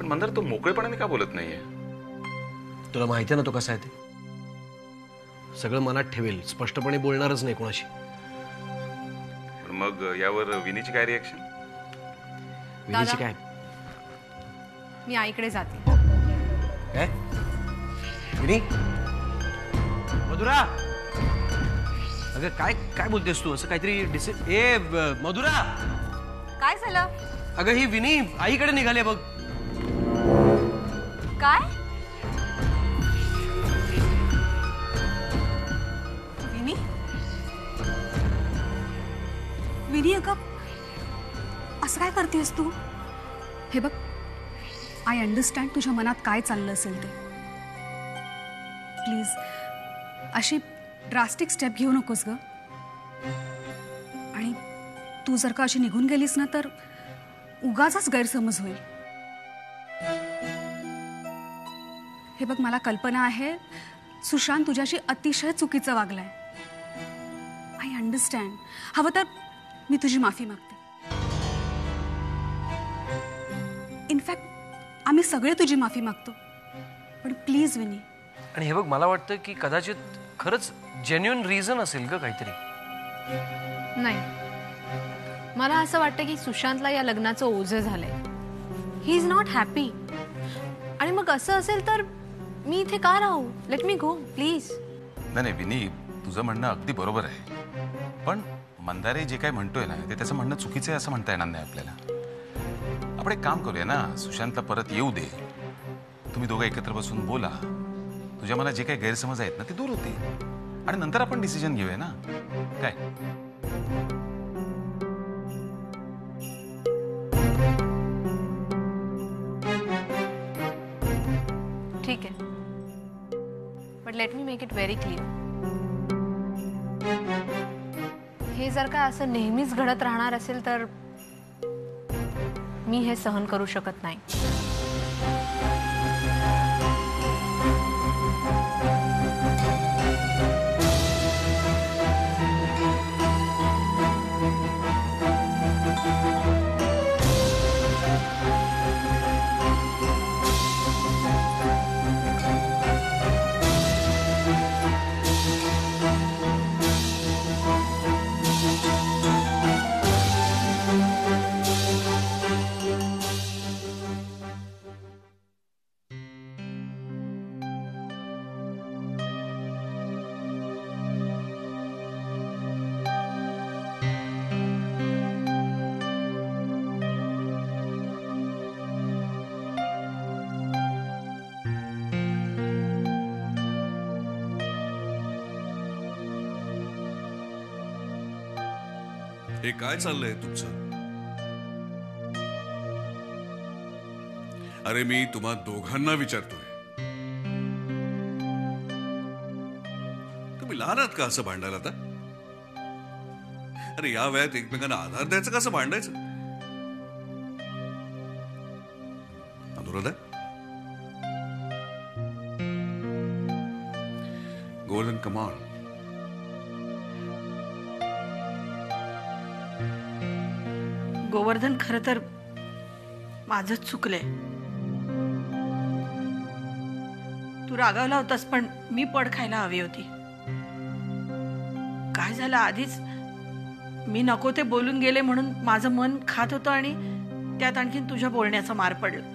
पण मंदार तो मोकळेपणाने का बोलत नाहीये? तुला माहिती आहे ना तो कसा आहे ते. सगळं मनात ठेवेल, स्पष्टपणे बोलणारच नाही कोणाशी. पण मग यावर विनीची काय रिएक्शन? विनीची काय? मी आईकडे जाते. काय? विनी? मधुरा, अगं काय काय बोलतेस तू? असं काहीतरी मधुरा, काय झालं? अगं ही विनी आईकडे निघाले बघ. काय? विनी? विनी अगं असं काय करतेस तू? हे बघ, आय अंडरस्टँड तुझ्या मनात काय चाललं असेल ते. प्लीज अशी ड्रास्टिक स्टेप घेऊ नकोस ग. आणि तू जर का अशी निघून गेलीस ना तर उगाचच गैरसमज होईल. हे बघ, मला कल्पना आहे सुशांत तुझ्याशी अतिशय चुकीचं वागलाय. I understand. हवं तर मी तुझी माफी मागते. इनफॅक्ट आम्ही सगळे तुझी माफी मागतो. पण प्लीज विनी. आणि हे बघ, मला वाटतं की कदाचित खरंच जेन्युइन रिझन असेल ग काहीतरी. नाही, मला असं वाटतं की सुशांतला या लग्नाचं ओझं झालंय. He is not happy. आणि मग असं असेल तर मी इथे का राहू? Let me go please. नाही विनी, तुझं म्हणणं अगदी बरोबर आहे. पण मंदारे जे काय म्हणतोय ना ते त्याचं म्हणणं चुकीचं आहे असं म्हणता येणार नाही आपल्याला. आपण एक काम करूया ना, सुशांतला परत येऊ दे. तुम्ही दोघं एकत्र बसून बोला. तुझ्या मनात जे काही गैरसमज आहेत ना ते दूर होते. आणि नंतर आपण डिसिजन घेऊया ना. काय? ठीक आहे, but let me make it very clear. हे जर का असं नेहमीच घडत राहणार असेल तर मी हे सहन करू शकत नाही. हे काय चाललंय तुमचं? अरे मी तुम्हा दोघांना विचारतोय. तुम्ही लहान आहात का असं भांडायला आता? अरे या वयात एकमेकांना आधार द्यायचं कसं भांडायचं? Anuradha, Govardhan, come on. गोवर्धन, खरं तर माझंच चुकलंय. तू रागावला होतास पण मी पड खायला हवी होती. काय झालं, आधीच मी नको ते बोलून गेले म्हणून माझं मन खात होतं आणि त्यात आणखीन तुझ्या बोलण्याचा मार पडला.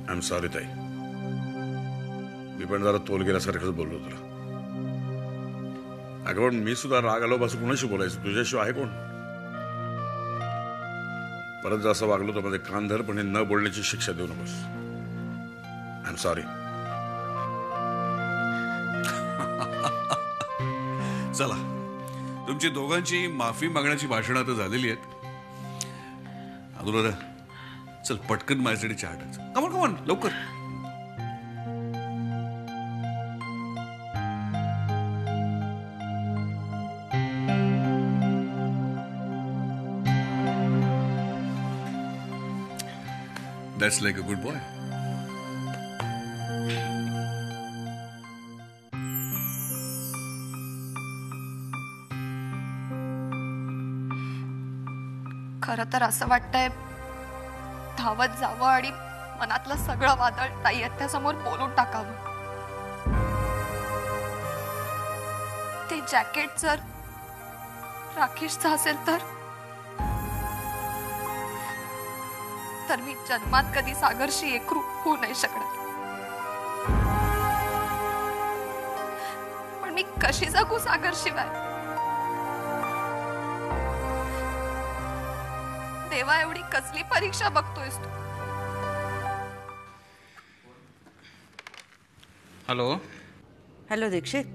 आय एम सॉरी ताई. मी पण जरा तोल गेल्यासारखंच बोललो तुला. अगं पण मी सुद्धा राग आलो बस कोणाशी बोलायचं? तुझ्याशिवाय आहे कोण? परत जर असं वागलो तर मध्ये कानधरपणे न बोलण्याची शिक्षा देऊ नकोस. I am sorry. चला, तुमची दोघांची माफी मागण्याची भाषणं आता झालेली आहेत. अनुराधा, चल पटकन माझ्यासाठी चहा टाक. कमॉन कमॉन, लवकर. That's like a good boy. खरं तर असं वाटतंय धावत जावं आणि मनातलं सगळं वादळ ताई आत्यासमोर बोलून टाकावं. ते जॅकेट जर राकेशचं असेल तर मी जन्मात कधी सागरशी एकरूप होऊ नाही शकणार. पण मी कशी जगू सागर शिवाय? देवा, एवढी कसली परीक्षा बघतोयस तू? हॅलो. हॅलो दीक्षित.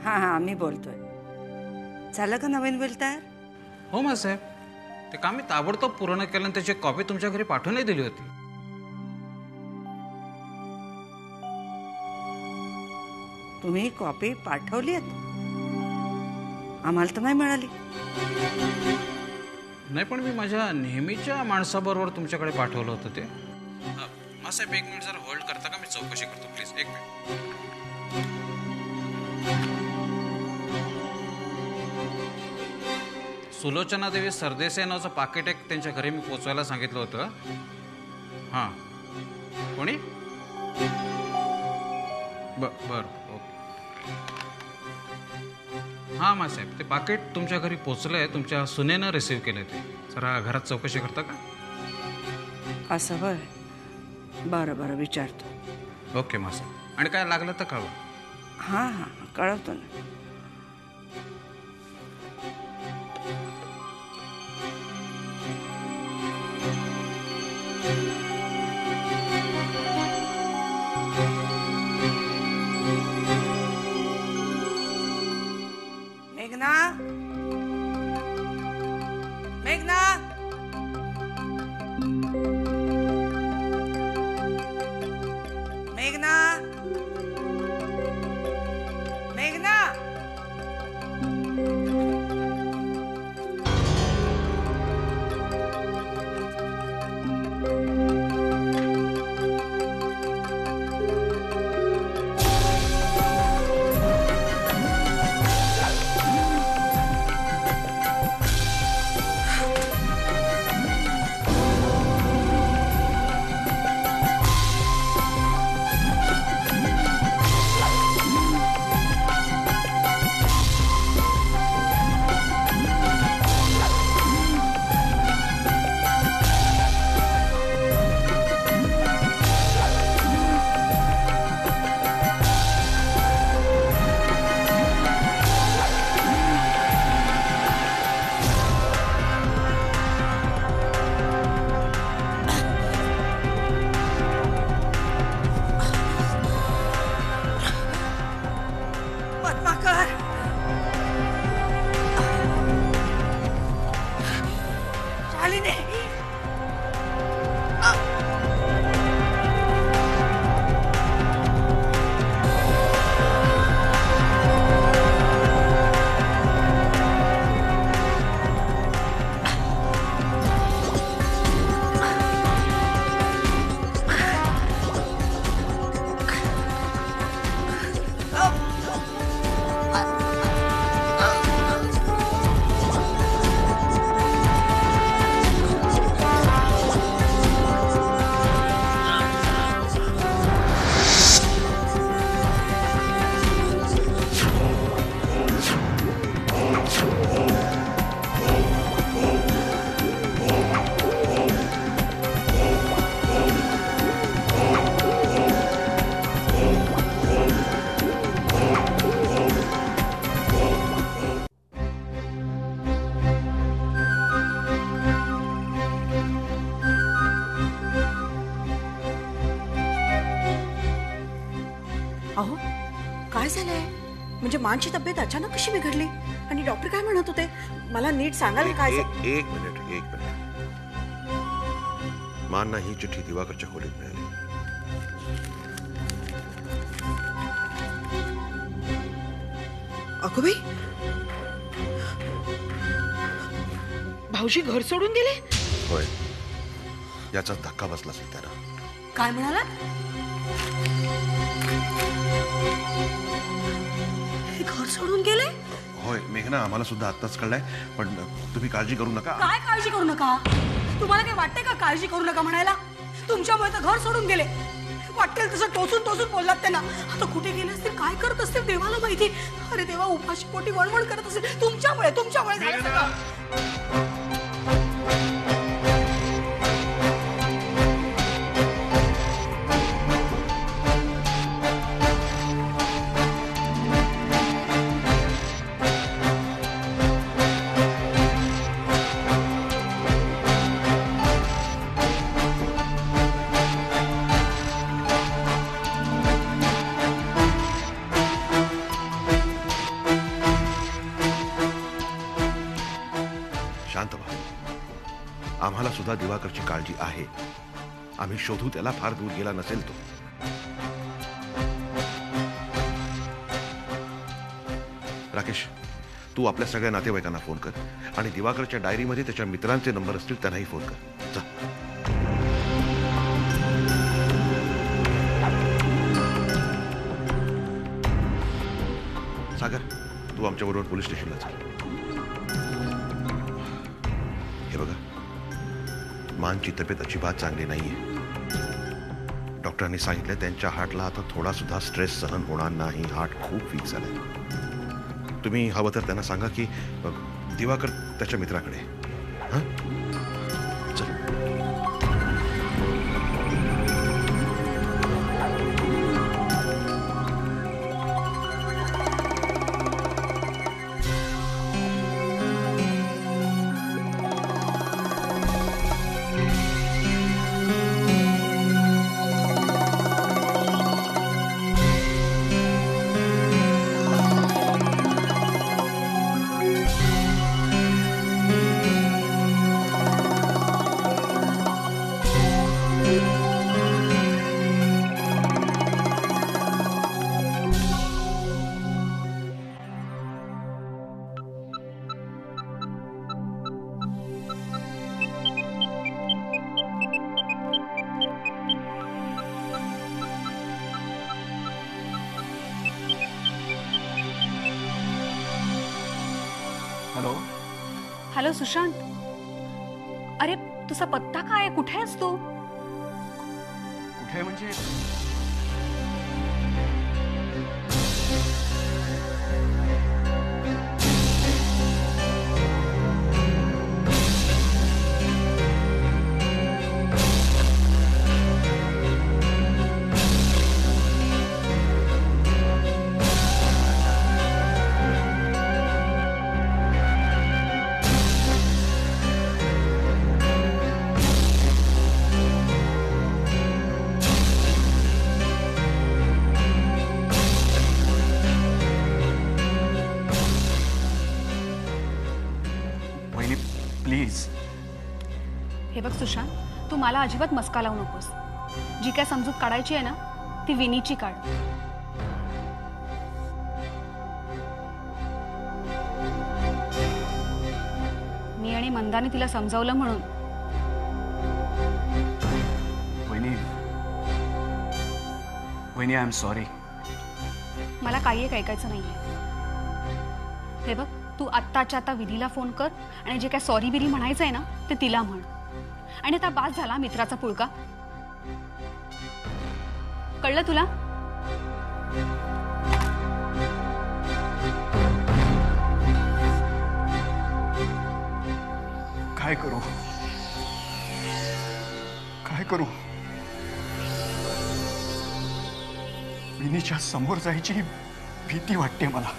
हां हां मी बोलतोय. झालं का नवीन बिल तयार? हो मा साहेब, ते काम मी ताबडतोब पूर्ण केलं आणि त्याची कॉपी तुमच्या घरी पाठवूनही दिली होती. तुम्ही कॉपी पाठवली आहेत? आम्हाला तर नाही मिळाली. नाही, पण मी माझ्या नेहमीच्या माणसाबरोबर तुमच्याकडे पाठवलं होतं ते. मा साहेब, 1 मिनिट जरा होल्ड करता का? मी चौकशी करतो प्लीज. 1 मिनिट. सुलोचना देवी सरदेसाई नावाचं पाकिट एक त्यांच्या घरी मी पोचवायला सांगितलं होतं. हां, कोणी? बर ओके. हां मा साहेब, ते पाकिट तुमच्या घरी पोचलं आहे. तुमच्या सुनेनं रिसीव्ह केलं ते. जरा घरात चौकशी करता का? असं होय. बरं विचारतो. ओके मा साहेब. आणि काय लागलं तर कळवा. हां हां कळवतो ना. मेघना, मेघना, मेघना, मेघना. अहो, काय झालंय? म्हणजे मानची तब्येत अचानक कशी बिघडली? आणि डॉक्टर काय म्हणत होते? मला नीट सांगाल काय? एक मिनिट. मानना ही चिठ्ठी दिवाकरच्या खोलीत मिळाली. अगो बाई, भाऊजी घर सोडून गेले? होय, याचा धक्का बसला असेल त्यांना. काय म्हणाला? हे घर सोडून गेले? होय मेघना, आम्हाला सुद्धा आत्ताच कळलंय, पण तुम्ही काळजी करू नका. काय काळजी करू नका? तुम्हाला काय वाटतंय का काळजी करू नका म्हणायला? तुमच्यामुळे तर घर सोडून गेले. वाटेल तसं टोचून टोचून बोललात त्यांना. आता कुठे गेले असतील, काय करत असतील देवाला माहिती. अरे देवा, उपाशी पोटी वणवण करत असतील. तुमच्यामुळे झालं सगळं. शांत व्हा. आम्हाला सुद्धा दिवाकरची काळजी आहे. आम्ही शोधू त्याला, फार दूर गेला नसेल तो. राकेश, तू आपल्या सगळ्या नातेवाईकांना फोन कर आणि दिवाकरच्या डायरीमध्ये त्याच्या मित्रांचे नंबर असतील त्यांनाही फोन कर. जा. सागर, तू आमच्याबरोबर पोलीस स्टेशनला जा. हे बघा, मानची तब्येत अजिबात चांगली नाहीये. डॉक्टरांनी सांगितलं त्यांच्या हार्टला आता थोडा सुद्धा स्ट्रेस सहन होणार नाही. हार्ट खूप वीक झालंय. तुम्ही हवं तर त्यांना सांगा की दिवाकर त्याच्या मित्राकडे. हां, चल. हॅलो. हॅलो सुशांत. अरे तुझा पत्ता काय आहे? कुठे आहेस तू? कुठे म्हणजे? प्लीज. हे बघ सुशांत, तू मला अजिबात मस्का लावू नकोस. जी काय समजूत काढायची आहे ना, ती विनीची काढ. मी आणि मंदाने तिला समजावलं म्हणून. वहिनी, आय एम सॉरी. मला काही एक ऐकायचं नाहीये. हे बघ, तू आत्ताच्या आता विधीला फोन कर आणि जे काय सॉरी बिरी म्हणायचं आहे ना ते तिला म्हण. आणि आता बास झाला मित्राचा पुळका. कळलं तुला? काय करू, काय करू? विनीच्या समोर जायची भीती वाटते मला.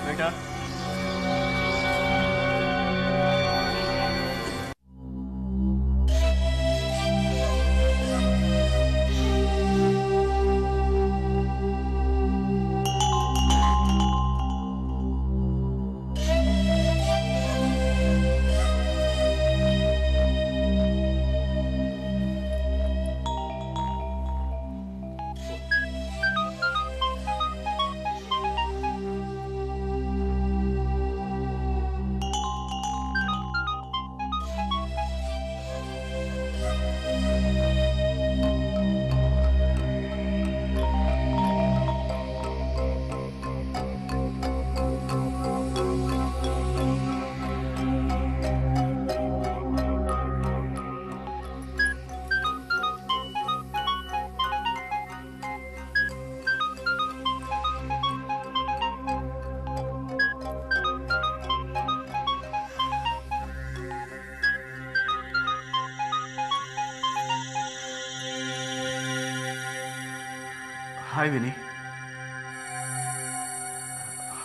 बेटा, hi Vini.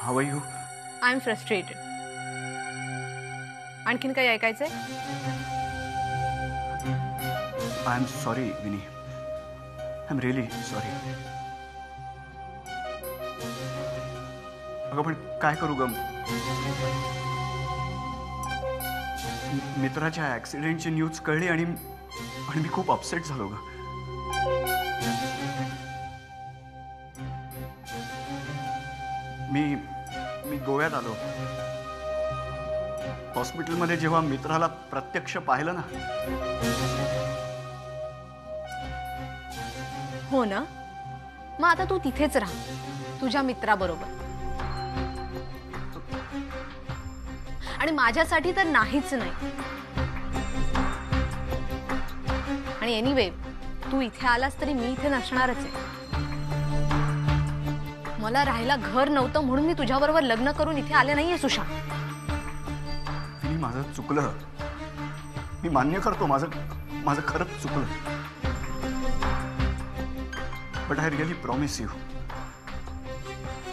How are you? I am frustrated. आणखीन काही ऐकायचंय? I am sorry Vini. I am really sorry. अगं पण काय करू ग? मित्राच्या ऍक्सिडेंटची न्यूज कळली आणि मी खूप अपसेट झालो ग. मी गोव्यात आलो. हॉस्पिटलमध्ये जेव्हा मित्राला प्रत्यक्ष पाहिलं ना. हो ना, मग आता तू तिथेच राहा तुझ्या मित्राबरोबर. आणि माझ्यासाठी तर नाहीच नाही. आणि एनिवे तू इथे आलास तरी मी इथे नसणारच आहे. मला राहायला घर नव्हतं म्हणून मी तुझ्याबरोबर लग्न करून इथे आले नाहीये सुशांत. माझं चुकलं. मी मान्य करतो माझं खरंच चुकलं. But I really promise you,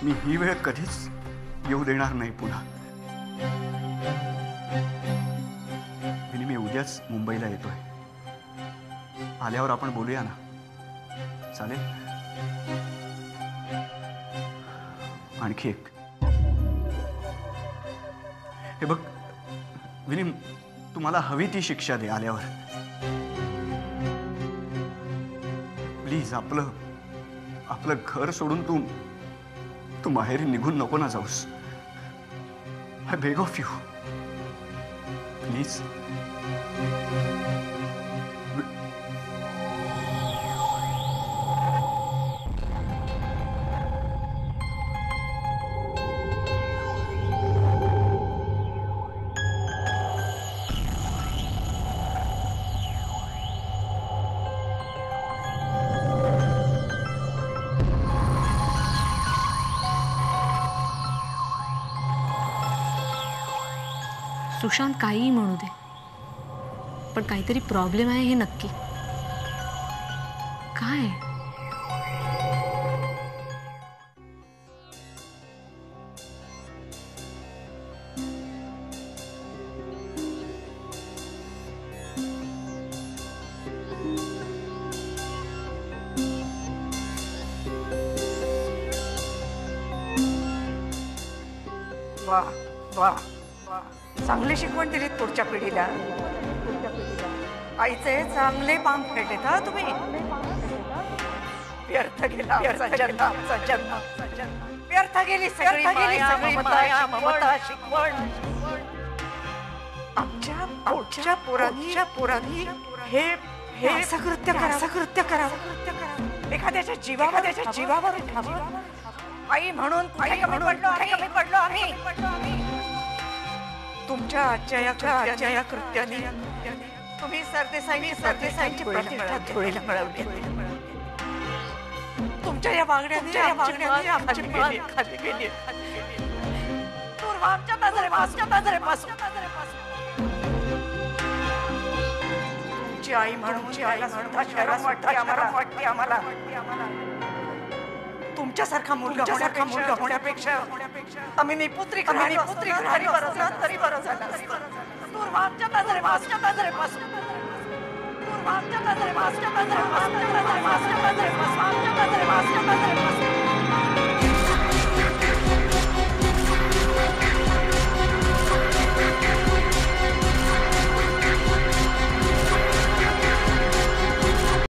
मी ही वेळ कधीच येऊ देणार नाही पुन्हा. मी उद्याच मुंबईला येतोय. आल्यावर आपण बोलूया ना, चालेल? आणखी एक. हे बघ विनी, तुम्हाला हवी ती शिक्षा दे आल्यावर. प्लीज आपलं घर सोडून तू माहेरी निघून नको ना जाऊस. I beg of you, please. Sushant काहीही म्हणू दे, पण काहीतरी प्रॉब्लेम आहे हे नक्की. काय? वा वा, चांगली शिकवण दिलीत पुढच्या पिढीला. आईचे चांगले पाम फेडलेत हा तुम्ही. व्यर्थ गेला जन्म. व्यर्थ गेली सगळी माया, ममता, शिकवण. आमच्या पोरांनी हे असं कृत्य करावं. एखाद्याच्या जीवावर उठावं. आई म्हणून कमी पडलो आम्ही. तुमच्या आजच्या या कृत्याने तुम्ही सरदेसाईंची प्रतिष्ठा धुळीला मिळवली. तुमच्या या वागण्याने आमची मान खाली गेली. आमच्या नजरेपासून तुमची आई म्हणून शरम वाटते आम्हाला. तुमच्यासारखा मुलगा होण्यापेक्षा आम्ही निपुत्री घरी तरी बरं झालं. आमच्या नजरेपासून आमच्या नजरेपासून